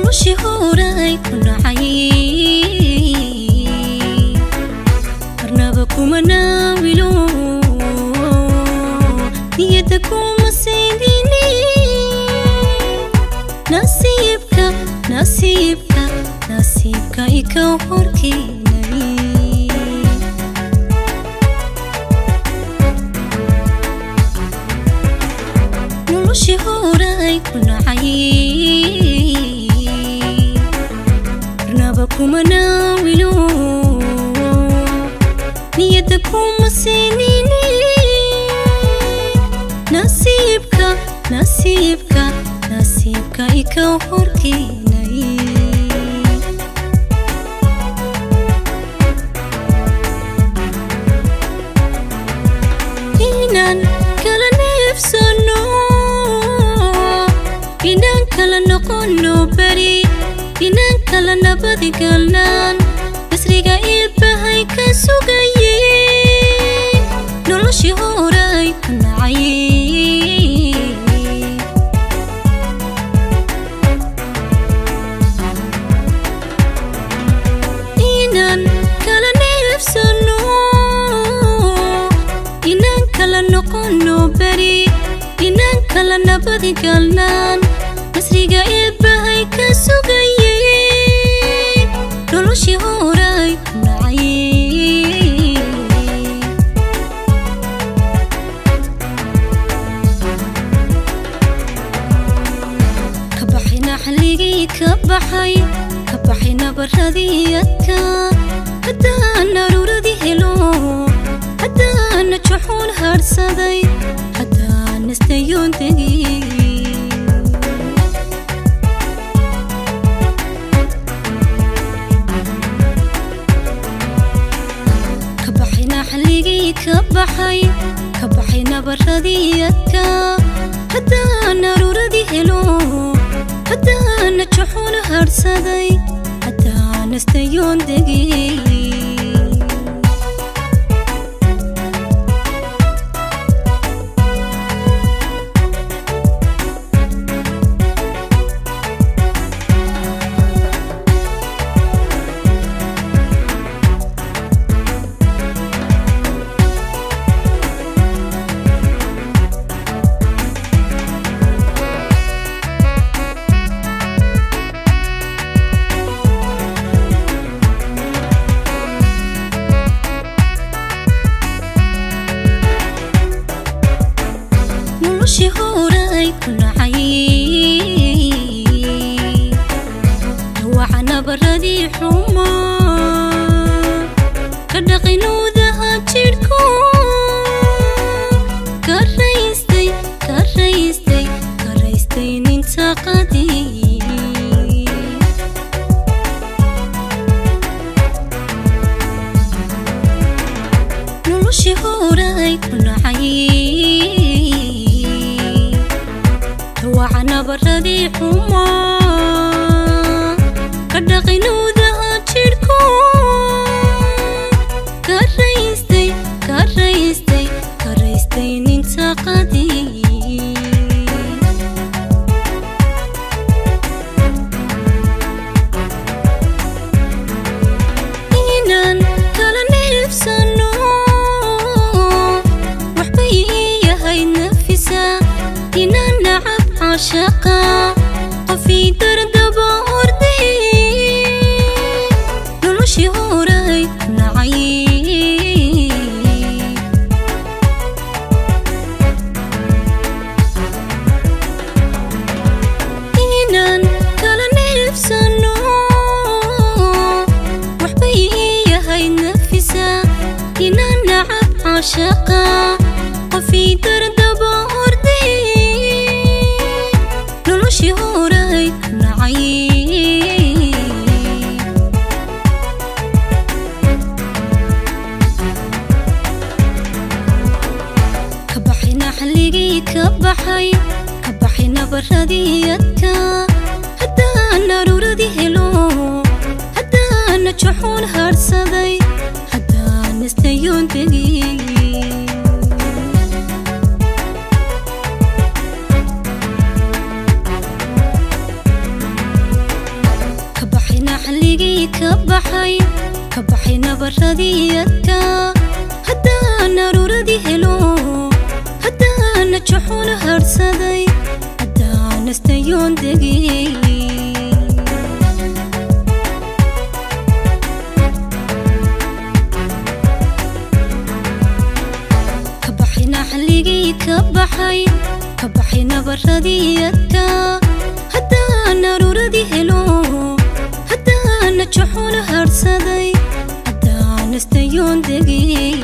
noloshii horay ku nacay marnaba kuma naawilo niyada kuma seedini nasiibka ika horkeenay noloshii horay ku nacay marnaba kuma naawilo niyada kuma seedini nasiibka ika horkeenay inaan kala neefsano inaan kala noqono bari inaan kala nabadi galnaan nasriga ilbahay ka sugaye noloshii horay ku nacay inaan kala nabadi galnaan nasriga ilbahay ka sugaye noloshii horay ku nacay ka baxayna xalligii ka baxay nabaradii adka haddaan aruuradii helo haddaan juxuun harsaday haddaan nastayoon tegay ka baxayna xalligii ka baxay nabaradii adka haddaan aruuradii helo haddaan juxuun harsaday haddaan nastayoon tegay noloshii horay ku nacay dhawaca nabaradii xuma ka dhaqinoodaha jidhku ka raystay ninta qadii noloshii horay ku nacay dhawaca nabaradii xuma ka dhaqinoodaha jidhku ka raystay ninta qadii inaan kala neefsano waxbay iyahay nafisa inaan nacab عاشقا قفي دردبا أردي noloshii horay ku nacay inaan kala neefsano waxbay iyahay nafisa inaan nacab caashaqa qofii dardaba orday noloshii horay ku nacay كبحي نبرديتك حتى أنا رودي هلو حتى أنا تشحون هرسدي حتى نستيون تجي كبحي نبردي أتا هدا نروردي هلو هدا نجحون هرسدي هدا نستيون دقي كبحي نحليقي كبحي نبردي أتا هدا نروردي هلو هدا نجحون هرسدي هدا نستيون دقي